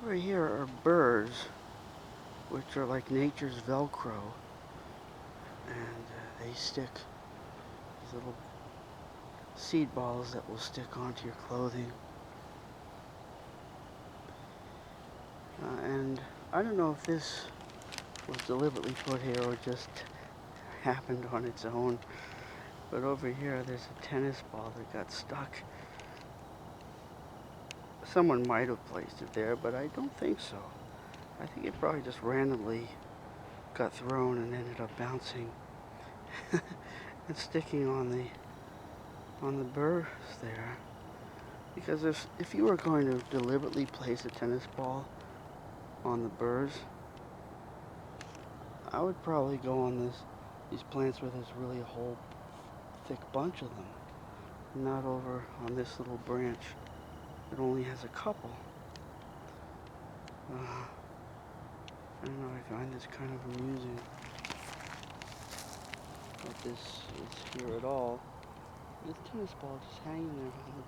Over here are burrs, which are like nature's velcro, and they stick these little seed balls that will stick onto your clothing. And I don't know if this was deliberately put here or just happened on its own, but over here there's a tennis ball that got stuck. Someone might have placed it there, but I don't think so. I think it probably just randomly got thrown and ended up bouncing and sticking on the burrs there. Because if you were going to deliberately place a tennis ball on the burrs, I would probably go on these plants where there's really a whole thick bunch of them, not over on this little branch that only has a couple. I don't know, I find this kind of amusing that this is here at all. This tennis ball just hanging there on the